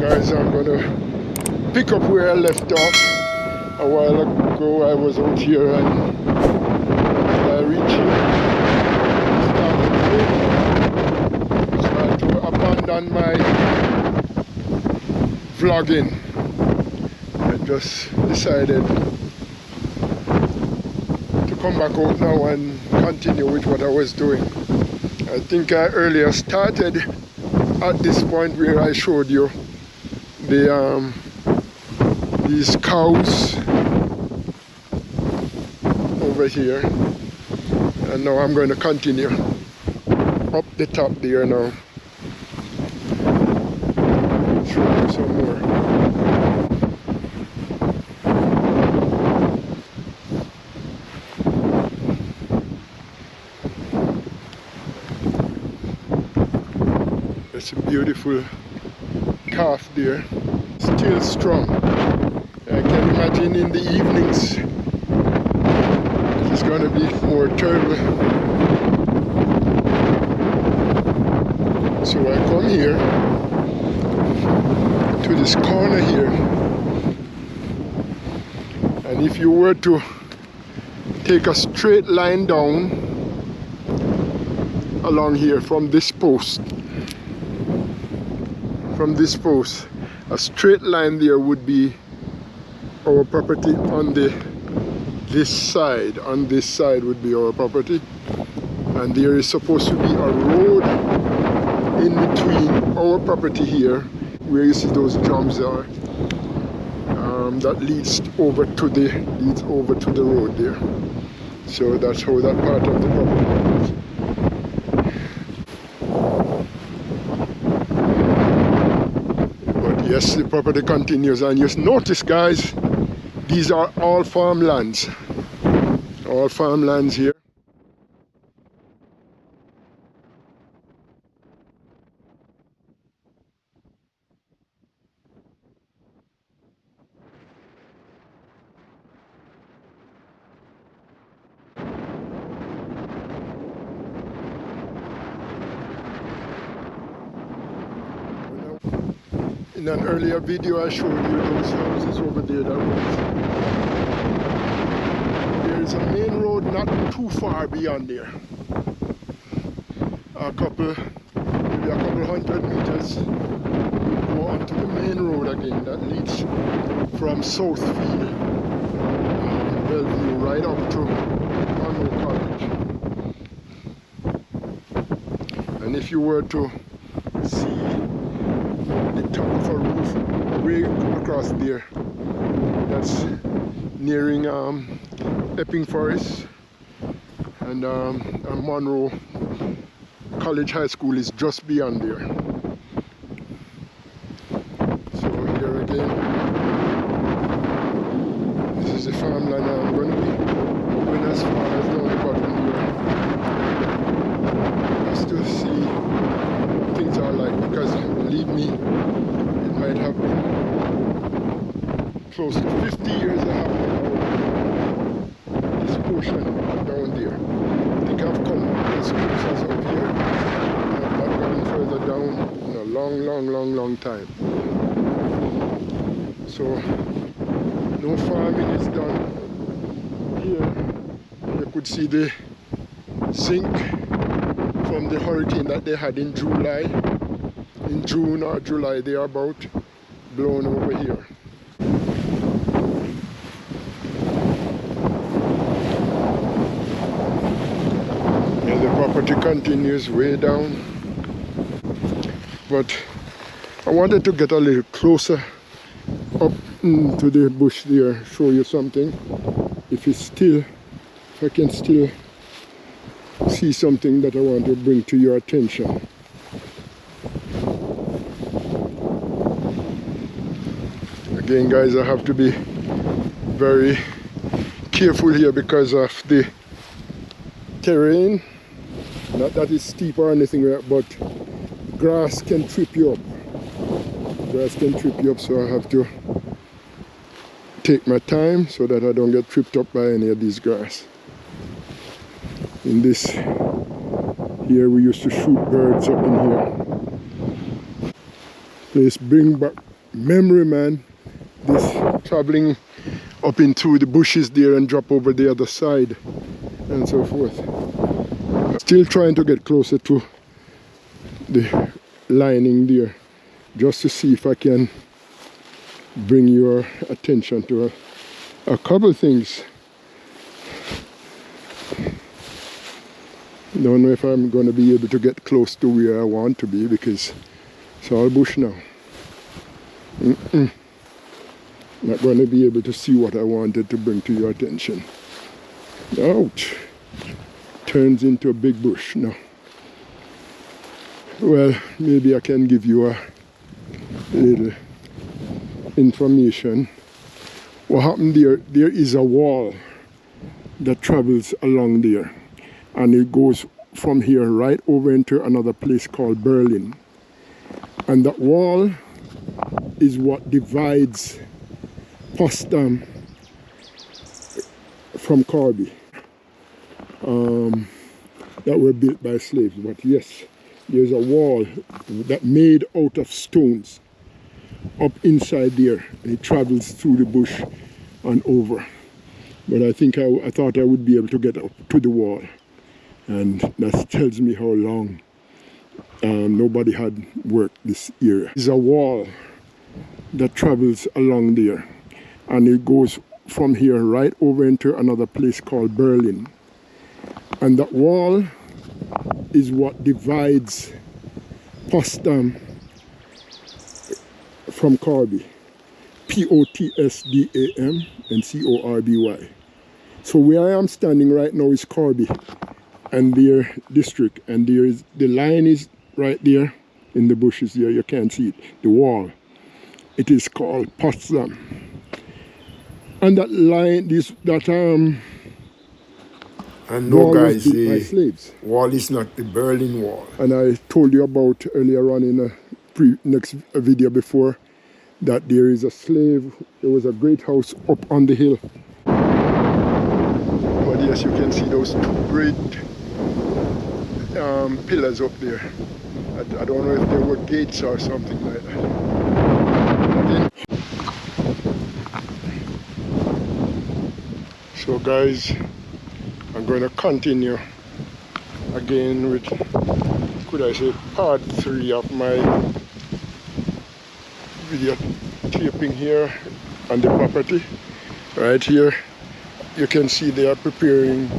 Guys, I'm gonna pick up where I left off. A while ago I was out here, and I reached here, started to abandon my vlogging. I just decided to come back out now and continue with what I was doing. I think I earlier started at this point where I showed you these cows over here, and now I'm going to continue up the top there now. Show you some more. It's a beautiful calf there, still strong. I can imagine in the evenings it's going to be more terrible. So I come here to this corner here, and if you were to take a straight line down along here from this post, a straight line there would be our property on this side. On this side would be our property, and there is supposed to be a road in between our property here, where you see those drums are, that leads over to the road there. So that's how that part of the property is. Yes, the property continues, and just notice, guys, these are all farmlands. All farmlands here. In an earlier video I showed you those houses over there. There is a main road not too far beyond there. Maybe a couple hundred meters, go onto the main road again that leads from Southfield, Bellevue, right up to Monroe College. And if you were to see the top of a roof way across there, that's nearing Epping Forest, and Monroe College High School is just beyond there. So here again, this is the farmland. I'm going to be going as far as down the bottom here, just to see what things are like, because believe me, it might have been close to 50 years I have been out this portion down there. I think I've come as close as up here. I've not gone further down in a long time. So no farming is done here. You could see the sink from the hurricane that they had in July. In June or July, they are about blown over here. Yeah, the property continues way down, but I wanted to get a little closer up to the bush there, show you something. If I can still see something that I want to bring to your attention. Again, guys, I have to be very careful here because of the terrain. Not that it's steep or anything, but grass can trip you up. So I have to take my time so that I don't get tripped up by any of these grass. In this here, we used to shoot birds up in here. Place bring back memory, man. This traveling up into the bushes there and drop over the other side and so forth. Still trying to get closer to the lining there, just to see if I can bring your attention to a couple things. Don't know if I'm going to be able to get close to where I want to be because it's all bush now. Not going to be able to see what I wanted to bring to your attention. Ouch! Turns into a big bush now. Well, maybe I can give you a little information. What happened there? There is a wall that travels along there, and it goes from here right over into another place called Berlin. And that wall is what divides Potsdam from Corby, that were built by slaves. But yes, there's a wall that made out of stones up inside there. It travels through the bush and over. But I think I thought I would be able to get up to the wall, and that tells me how long nobody had worked this area. There's a wall that travels along there, and it goes from here right over into another place called Berlin. And that wall is what divides Potsdam from Corby. Potsdam and Corby. So where I am standing right now is Corby and their district, and there is the line is right there in the bushes there. You can't see it, the wall. It is called Potsdam. And that line, and no, guys, by slaves. Wall is not the Berlin Wall. And I told you about earlier on in a next video before that there is a slave. There was a great house up on the hill. But yes, you can see those two great pillars up there. I don't know if they were gates or something like that. So guys, I'm going to continue again with, could I say, part 3 of my video taping here on the property. Right here you can see they are preparing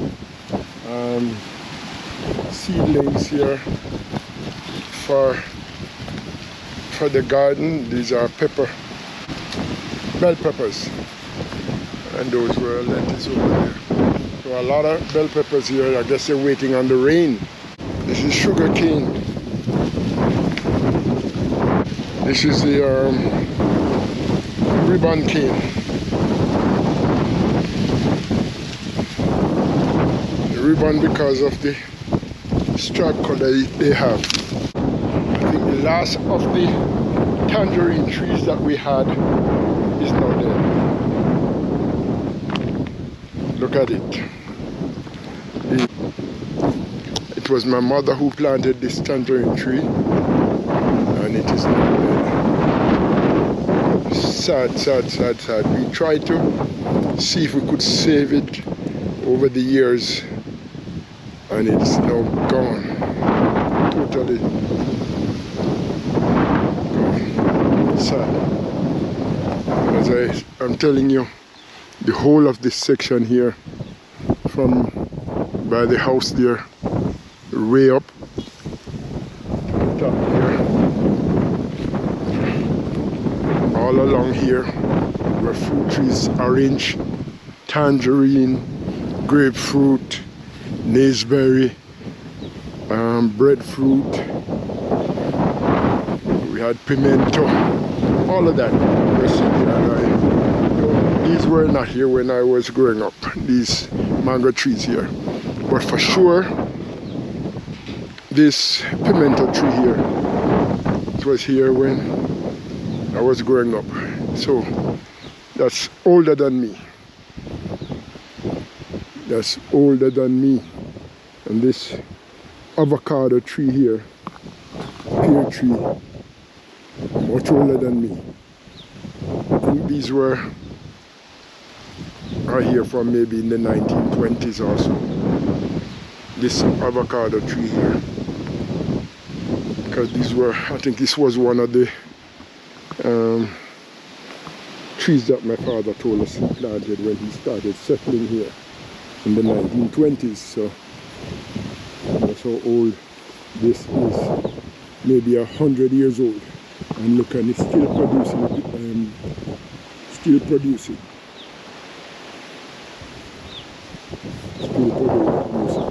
seedlings here for the garden. These are bell peppers, and those were lettuce over there. So a lot of bell peppers here. I guess they're waiting on the rain. This is sugar cane. This is the ribbon cane. The ribbon because of the stripe color they have. I think the last of the tangerine trees that we had is now dead. Look at it. It was my mother who planted this tangerine tree, and it is now dead. Sad, sad, sad, sad. We tried to see if we could save it over the years, and it's now gone. Totally gone. Sad. As I'm telling you, the whole of this section here, from by the house there, way up top here, all along here, where fruit trees, orange, tangerine, grapefruit, naseberry, breadfruit, we had pimento, all of that. These were not here when I was growing up, these mango trees here. But for sure, this pimento tree here, it was here when I was growing up. So that's older than me. That's older than me. And this avocado tree here, pear tree, much older than me. I think these are here from maybe in the 1920s or so. This avocado tree here. Because these were, I think this was one of the trees that my father told us he planted when he started settling here in the 1920s. So that's how old this is. Maybe 100 years old. And look, and it's still producing. Still producing. Still producing.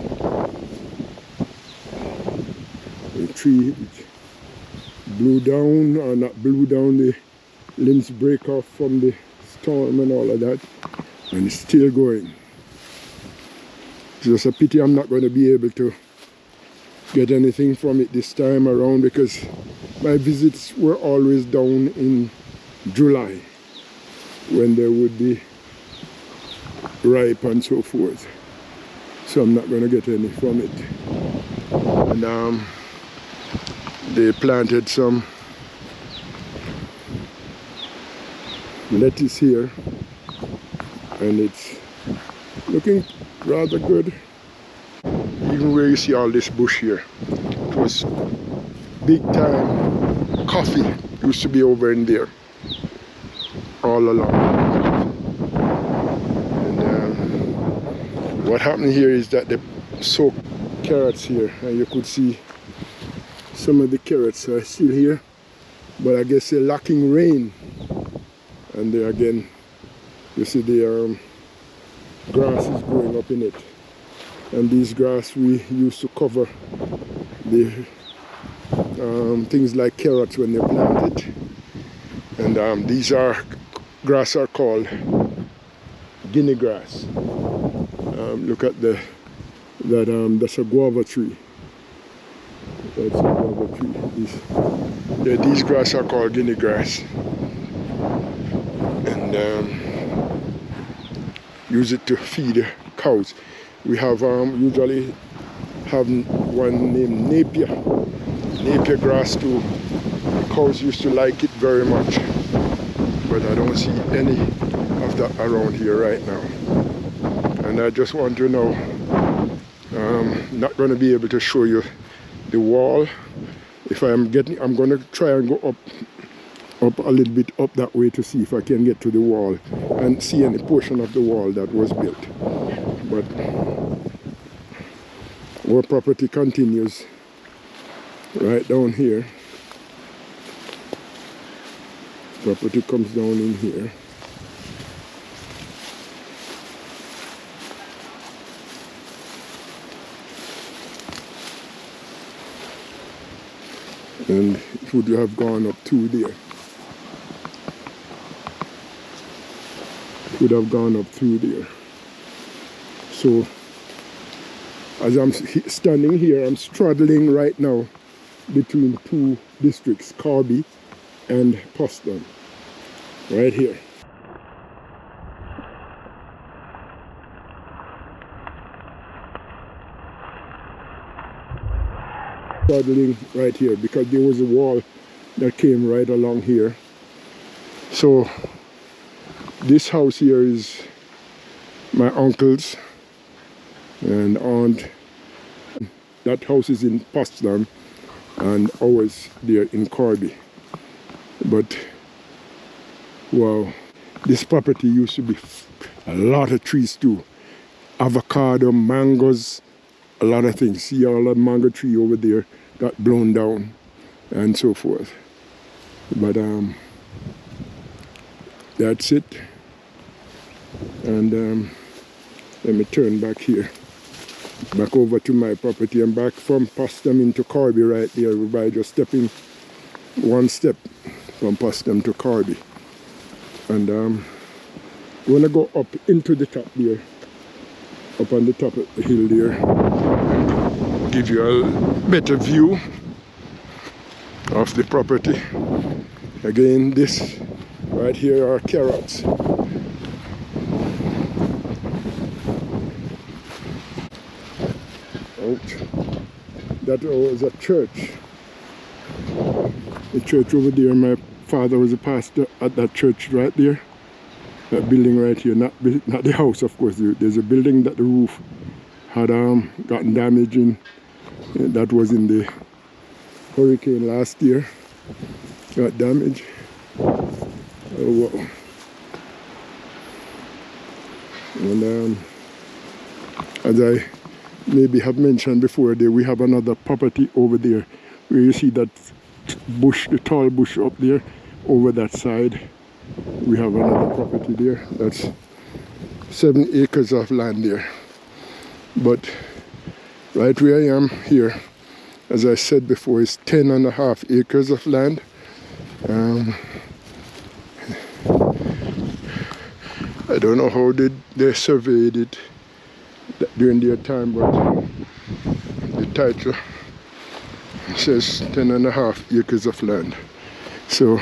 The tree blew down, or not blew down, the limbs break off from the storm and all of that, and it's still going. It's just a pity I'm not going to be able to get anything from it this time around, because my visits were always down in July when they would be ripe and so forth. So I'm not going to get any from it. And they planted some lettuce here, and it's looking rather good. Even where you see all this bush here, it was big time coffee used to be over in there all along. And what happened here is that they soaked carrots here, and you could see some of the carrots are still here, but I guess they're lacking rain. And there again, you see the grass is growing up in it. And these grass we used to cover the things like carrots when they're planted. And these grass are called guinea grass. Look at that's a guava tree. That's a guava tree. These grass are called guinea grass. And use it to feed cows. We have usually have one named napier grass too. The cows used to like it very much, but I don't see any of that around here right now. And I just want to know, not going to be able to show you the wall. If I'm going to try and go up a little bit up that way to see if I can get to the wall and see any portion of the wall that was built. But our property continues right down here. Property comes down in here. And it would have gone up through there. Would have gone up through there. So as I'm standing here, I'm straddling right now between two districts, Corby and Poston, right here. Straddling right here because there was a wall that came right along here. So this house here is my uncle's and aunt. That house is in Poston and ours there in Corby. But wow, this property used to be a lot of trees too. Avocado, mangoes, a lot of things. See all that mango tree over there got blown down and so forth. But that's it. And let me turn back here, back over to my property, and back from Poston into Corby right there by just stepping one step from Poston to Corby. And I'm going to go up into the top there, up on the top of the hill there, give you a better view of the property. Again, this right here are carrots. That was a church. The church over there my father was a pastor at that church right there. That building right here, not the house, of course. There's a building that the roof had gotten damaged in. That was in the hurricane last year. Got damaged. Oh wow. And as I maybe have mentioned before, there we have another property over there where you see that bush, the tall bush up there. Over that side we have another property there. That's 7 acres of land there. But right where I am here, as I said before, is 10.5 acres of land. I don't know how they surveyed it during their time, but the title says 10.5 acres of land. So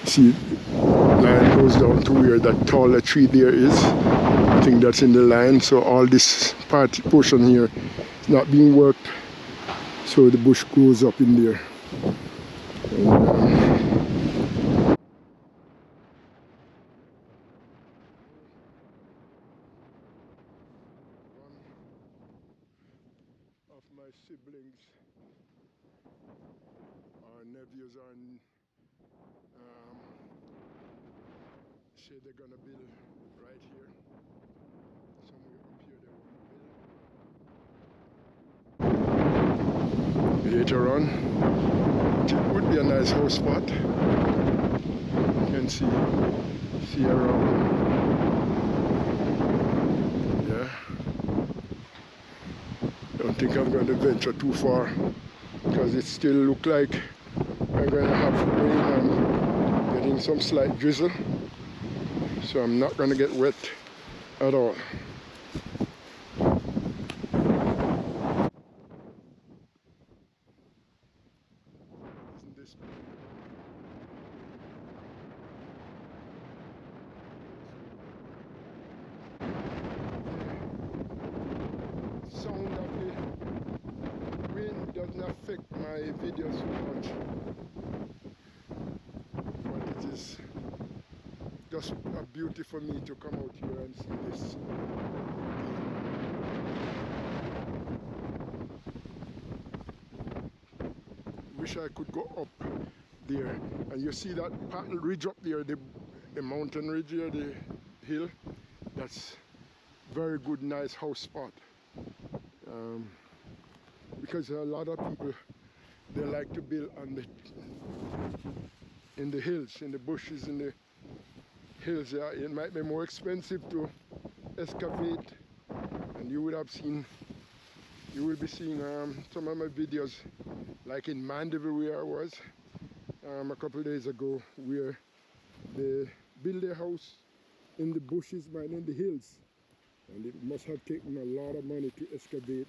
see, line goes down to where that taller tree there is. I think that's in the line. So all this portion here is not being worked, so the bush grows up in there. And, of my siblings or nephews say they're gonna build right here. Somewhere up here they want to build. Later on, it would be a nice house spot. You can see around. Yeah. Don't think I'm going to venture too far because it still look like I'm going to have rain and getting some slight drizzle, so I'm not going to get wet at all. Isn't this the sound of the wind doesn't affect my video so much, but it is just a beauty for me to come out here and see this. Wish I could go up there, and you see that paddle ridge up there, the mountain ridge here, the hill. That's very good, nice house spot. Because a lot of people, they like to build on in the hills, in the bushes, in the hills. It might be more expensive to excavate, and you will be seeing some of my videos, like in Mandeville where I was a couple of days ago, where they build their house in the bushes, man, in the hills, and it must have taken a lot of money to excavate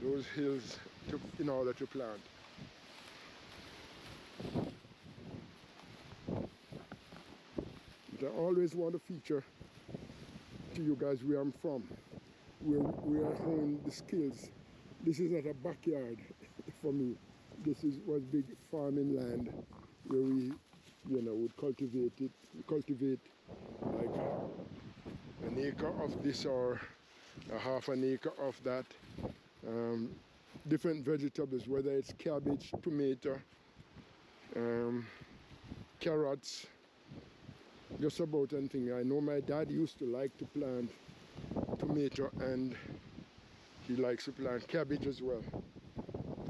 those hills in order to plant. But I always want to feature to you guys where I'm from, where I honed the skills. This is not a backyard for me. This was big farming land where we, would cultivate it. We cultivate like an acre of this or a half an acre of that. Different vegetables, whether it's cabbage, tomato, carrots, just about anything. I know my dad used to like to plant tomato, and he likes to plant cabbage as well,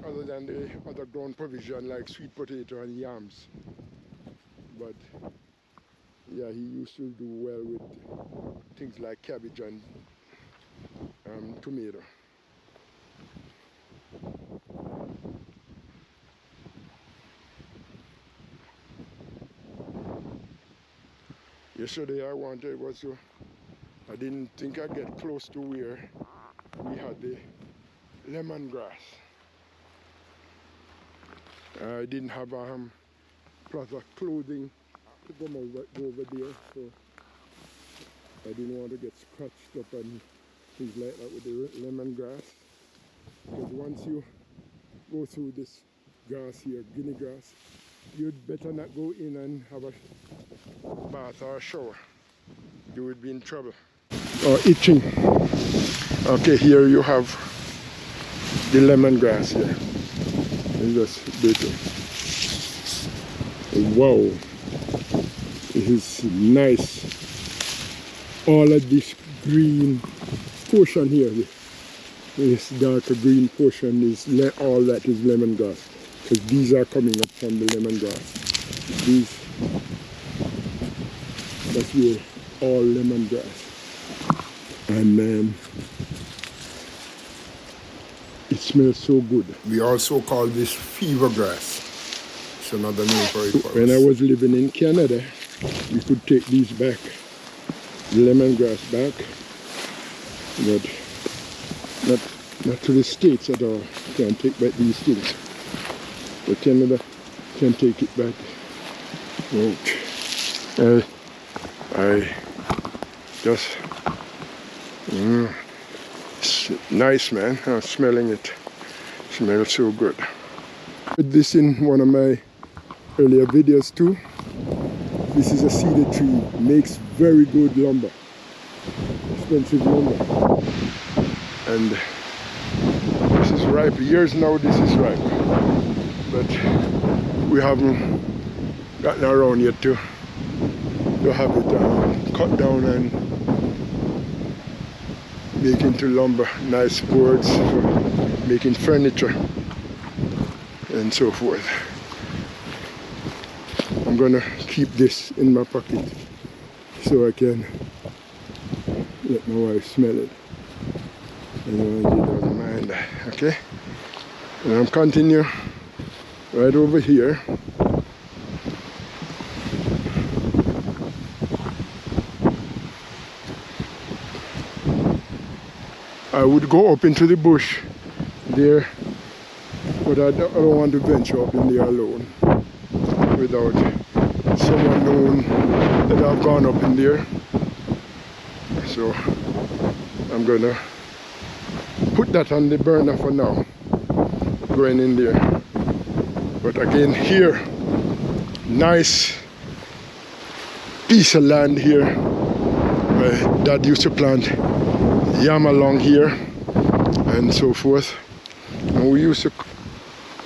other than the other ground provision like sweet potato and yams. But yeah, he used to do well with things like cabbage and tomato. Yesterday I didn't think I'd get close to where we had the lemongrass. I didn't have proper clothing to go over there, so I didn't want to get scratched up and things like that with the lemongrass. Because once you go through this grass here, guinea grass, you'd better not go in and have a bath or a shower. You would be in trouble. Or itching. Okay, here you have the lemongrass here. It's just beautiful. Wow. It is nice. All of this green portion here, this darker green portion is all that is lemongrass. Because these are coming up from the lemongrass. These, that's where all lemongrass. And it smells so good. We also call this fever grass. It's another name for it. When I was living in Canada, we could take these back, the lemongrass back, but not to the States at all. Can't take back these things. But Canada can take it back. Right. I just it's nice, man. I'm smelling it. Smells so good. Put this in one of my earlier videos too. This is a cedar tree. Makes very good lumber. Expensive lumber. And this is ripe. Years now this is ripe. But we haven't gotten around yet to have it cut down and make into lumber, nice boards for making furniture and so forth. I'm gonna keep this in my pocket so I can let my wife smell it. And she doesn't mind that, okay? And I'm continue right over here. I would go up into the bush there, but I don't want to venture up in there alone without someone knowing that I've gone up in there. So I'm gonna put that on the burner for now, going in there. But again, here, nice piece of land here. My dad used to plant yam along here and so forth, and we used to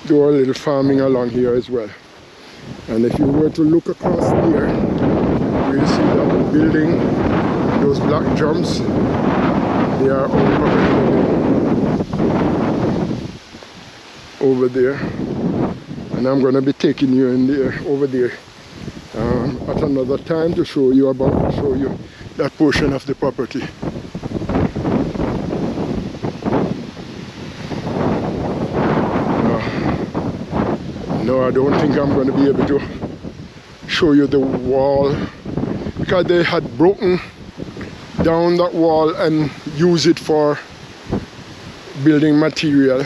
do a little farming along here as well. And if you were to look across there, you'll see that building, those black drums, they are over there. And I'm going to be taking you in there, over there at another time to show you that portion of the property. No, I don't think I'm going to be able to show you the wall, because they had broken down that wall and used it for building material,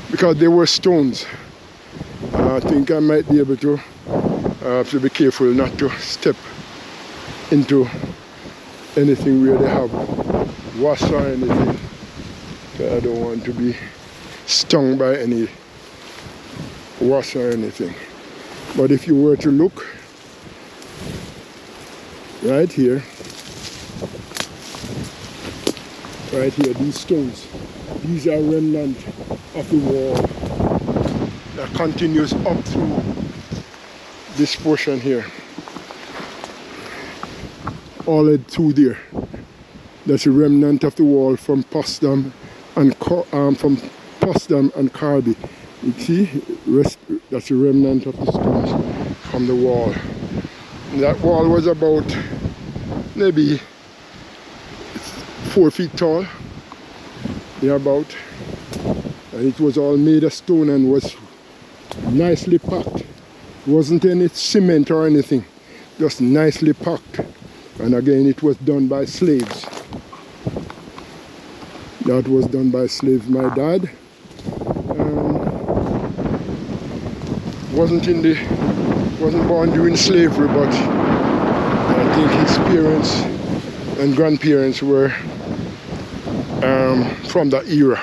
because they were stones. I think I might be able to have to be careful not to step into anything where they have wasp or anything. I don't want to be stung by any wasp or anything. But if you were to look right here, these stones, these are remnant of the wall that continues up through this portion here, all through there. That's a remnant of the wall from Potsdam and Carby. You see, that's a remnant of the stones from the wall. And that wall was about maybe 4 feet tall, thereabout, and it was all made of stone and was nicely packed. Wasn't any cement or anything, just nicely packed. And again, it was done by slaves. That was done by slaves. My dad wasn't born during slavery, but I think his parents and grandparents were from that era,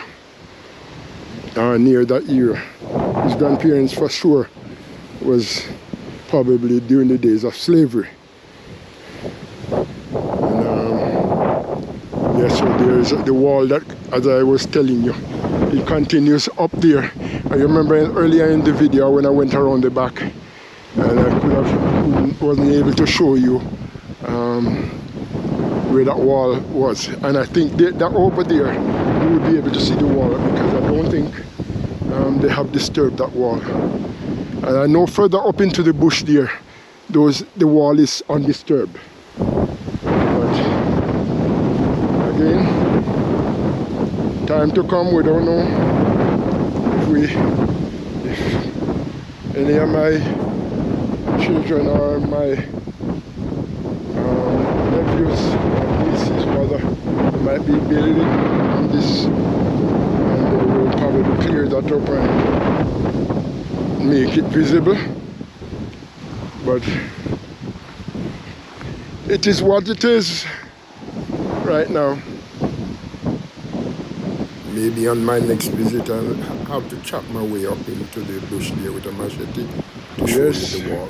near that era. His grandparents for sure was probably during the days of slavery. Yeah, so there's the wall that, as I was telling you, it continues up there. I remember earlier in the video when I went around the back, and I wasn't able to show you where that wall was. And I think that over there, you would be able to see the wall, because I don't think they have disturbed that wall. And I know further up into the bush there, the wall is undisturbed. Again, time to come, we don't know if any of my children or my nephews or nieces rather might be building on this, and they will probably clear that up and make it visible. But it is what it is right now. Maybe on my next visit I'll have to chop my way up into the bush there with a machete to show you the wall.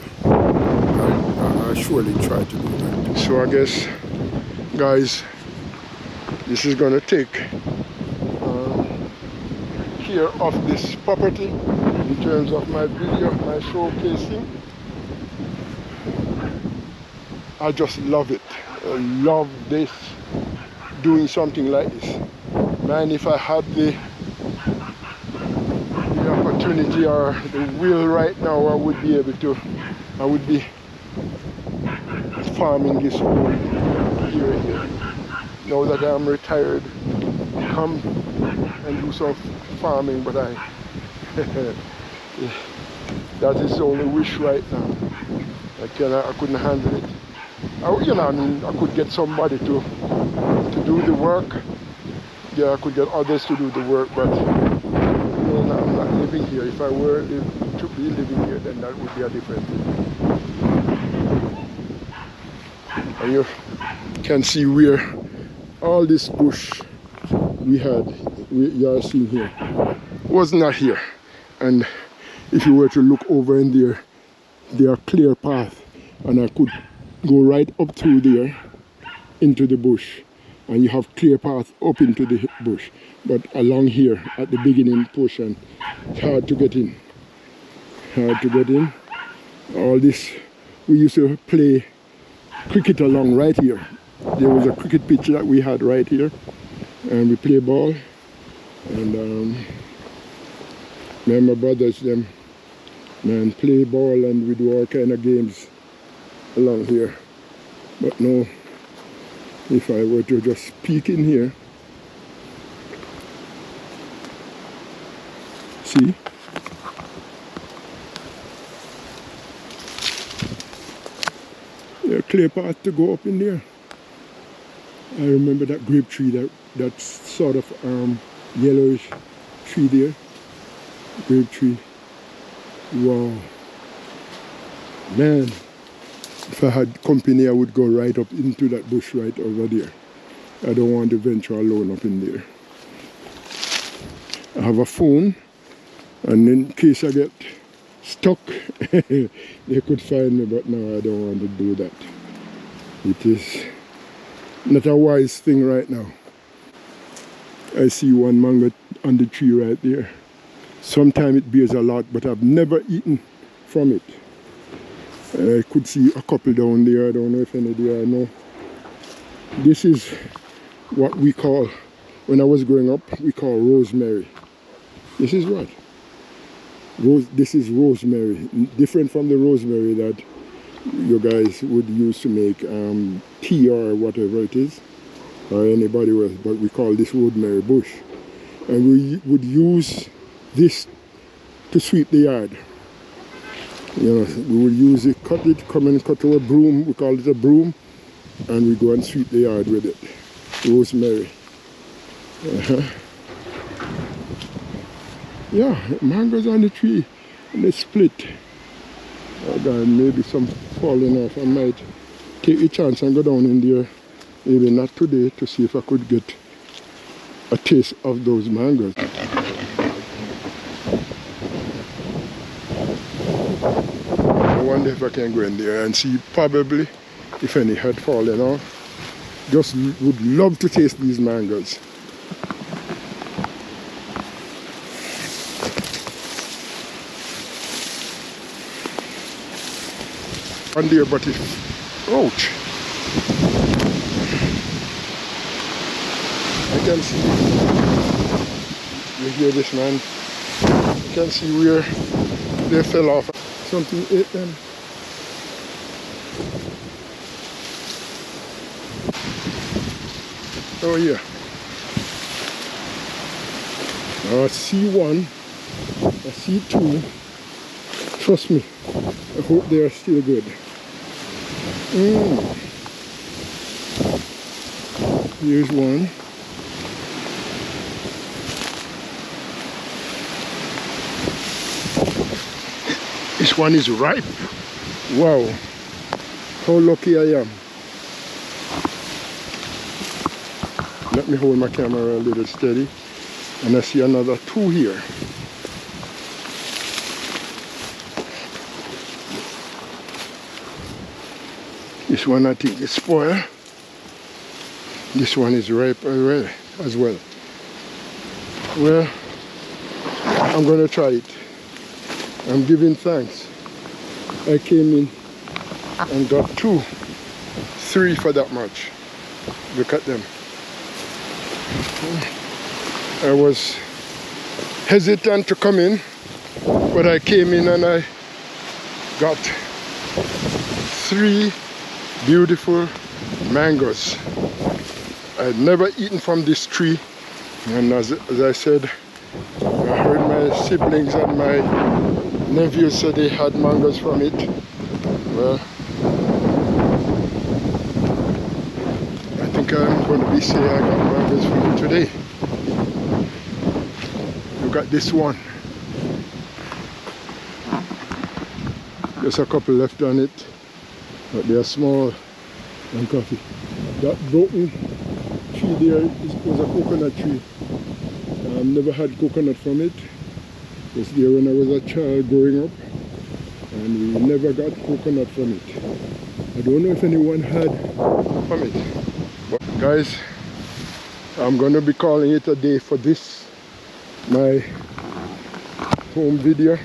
I'll surely try to do that. So I guess, guys, this is going to take care of this property in terms of my video, my showcasing. I just love it. I love this, doing something like this. Man, if I had the opportunity or the will right now, I would be farming this whole area here. Now that I'm retired, come and do some farming, but that is the only wish right now. I couldn't handle it. I could get somebody to do the work. Yeah, I could get others to do the work, but I'm not living here. If I were to be living here, then that would be a different thing. And you can see where all this bush you are seeing here was not here. And if you were to look over in there, there are clear path, and I could go right up through there into the bush, and you have clear path up into the bush. But along here at the beginning portion, it's hard to get in. Hard to get in. All this, we used to play cricket along right here. There was a cricket pitch that we had right here, and we play ball. And me and my brothers, them, man, play ball, and we do all kind of games along here. But no, if I were to just peek in here, see, there's a clear path to go up in there. I remember that grape tree, that sort of yellowish tree there, grape tree. Wow, man. If I had company, I would go right up into that bush right over there. I don't want to venture alone up in there. I have a phone, and in case I get stuck, they could find me, but no, I don't want to do that. It is not a wise thing right now. I see one mango on the tree right there. Sometimes it bears a lot, but I've never eaten from it. I could see a couple down there. I don't know if any there. I know. This is what we call, when I was growing up, we call rosemary. This is what? This is rosemary. Different from the rosemary that you guys would use to make tea or whatever it is, or anybody else. But we call this rosemary bush. And we would use this to sweep the yard. You know, we would use it, come and cut to a broom, we call it a broom, and we go and sweep the yard with it. Rosemary. Yeah, mangoes on the tree, and they split. Oh God, maybe some falling off. I might take a chance and go down in there, maybe not today, to see if I could get a taste of those mangoes. wonder if I can go in there and see probably if any had fallen off. Just would love to taste these mangoes. One there, but it's, ouch. I can see, you hear this, man? You can see where they fell off. Something ate them. Oh yeah. I see one, I see two. Trust me, I hope they are still good. Here's one. This one is ripe. Wow, how lucky I am. Let me hold my camera a little steady. And I see another two here. This one I think is spoiled. This one is ripe as well. Well, I'm going to try it. I'm giving thanks. I came in and got 2, 3 for that much. Look at them. I was hesitant to come in, but I came in and I got 3 beautiful mangoes. I'd never eaten from this tree, and as I said, I heard my siblings and my nephews say they had mangoes from it. Well, I think I'm going to be saying I got mangoes from it today. Look at this one. Just a couple left on it, but they are small and coffee. That broken tree there was a coconut tree. I've never had coconut from it. It was there when I was a child growing up, and we never got coconut from it. I don't know if anyone had from it. But guys, I'm going to be calling it a day for this, my home video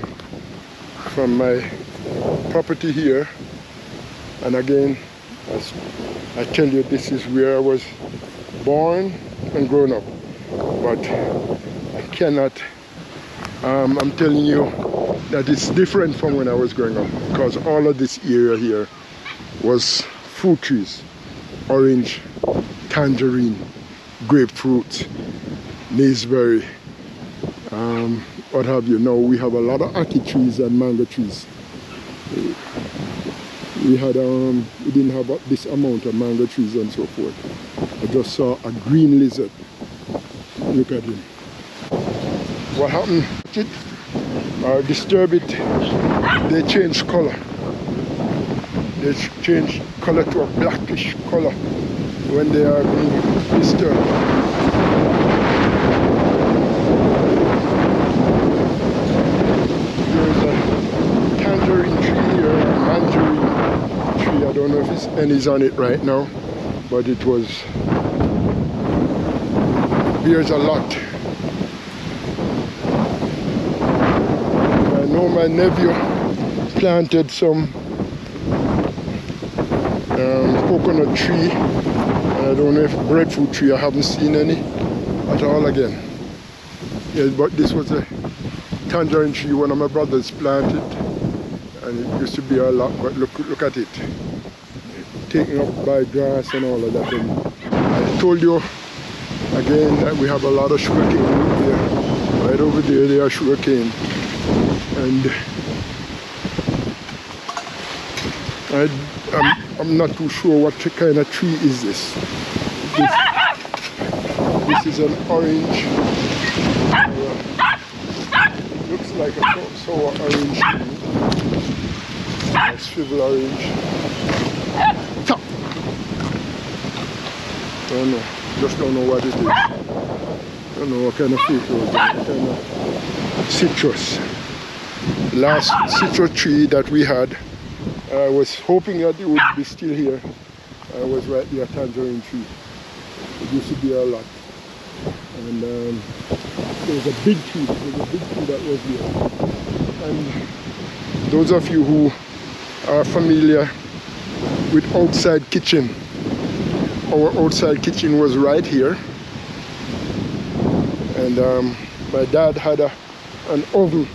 from my property here. And again, as I tell you, this is where I was born and grown up. But I cannot, I'm telling you that it's different from when I was growing up, because all of this area here was fruit trees. Orange, tangerine, grapefruit, naseberry, what have you. Now we have a lot of ackee trees and mango trees. We didn't have this amount of mango trees and so forth. I just saw a green lizard. Look at him. What happened? It or disturb it, they change color. They change color to a blackish color when they are being disturbed. There's a tangerine tree here, a mangerine tree. I don't know if it's any's on it right now, but it was, bears a lot. I know my nephew planted some coconut tree, and I don't know if breadfruit tree. I haven't seen any at all again. Yes, but this was a tangerine tree one of my brothers planted, and it used to be a lot, but look at it, taken up by grass and all of that. And I told you again that we have a lot of sugarcane here. Right over there they are sugarcane, and I'm not too sure what kind of tree is this. This is an orange, looks like a sour orange tree. A swivel orange. Stop! Don't know, just don't know what it is. Don't know what kind of fruit it was, what kind of citrus. Last citrus tree that we had I was hoping that it would be still here. I was right there, tangerine tree. It used to be a lot. And there was a big tree. There was a big tree that was there. And those of you who are familiar with outside kitchen, our outside kitchen was right here. And my dad had an oven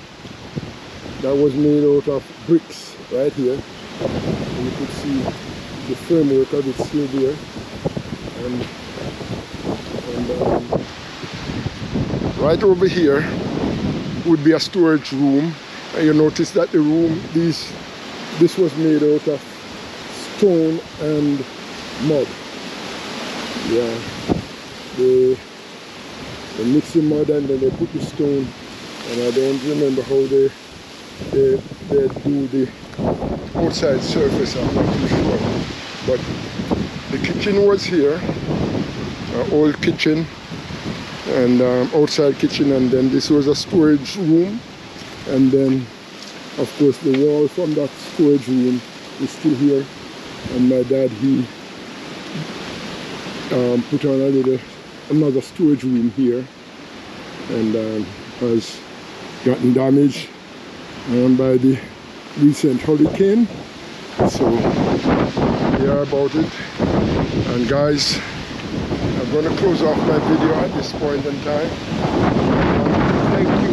that was made out of bricks right here. And you could see the framework of it still there. And right over here would be a storage room. And you notice that the room, this was made out of stone and mud. Yeah, they mix the mud and then they put the stone, and I don't remember how they do the outside surface, I'm not too sure. But the kitchen was here, old kitchen, and outside kitchen, and then this was a storage room, and then of course the wall from that storage room is still here, and my dad, he put on another storage room here, and has gotten damaged by the recent hurricane. So yeah, about it. And guys, I'm going to close off my video at this point in time. Thank you.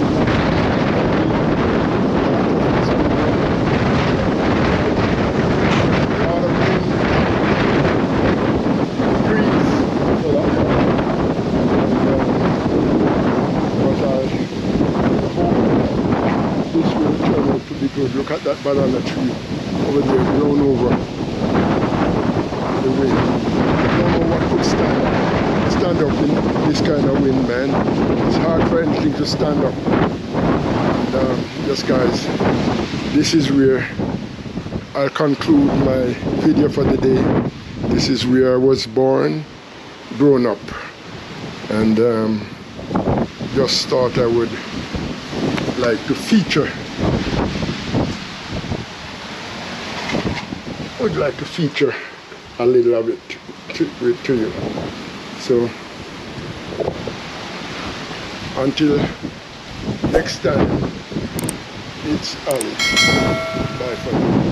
A lot of breeze for that one. But I hope this will turn out to be good. Look at that banana tree over there, blown over the wind. I don't know what could stand up in this kind of wind, man. It's hard for anything to stand up. And yes guys, this is where I'll conclude my video for the day. This is where I was born, grown up, and just thought I would like to feature a little of it to you. So until next time, it's Ali. Bye for now.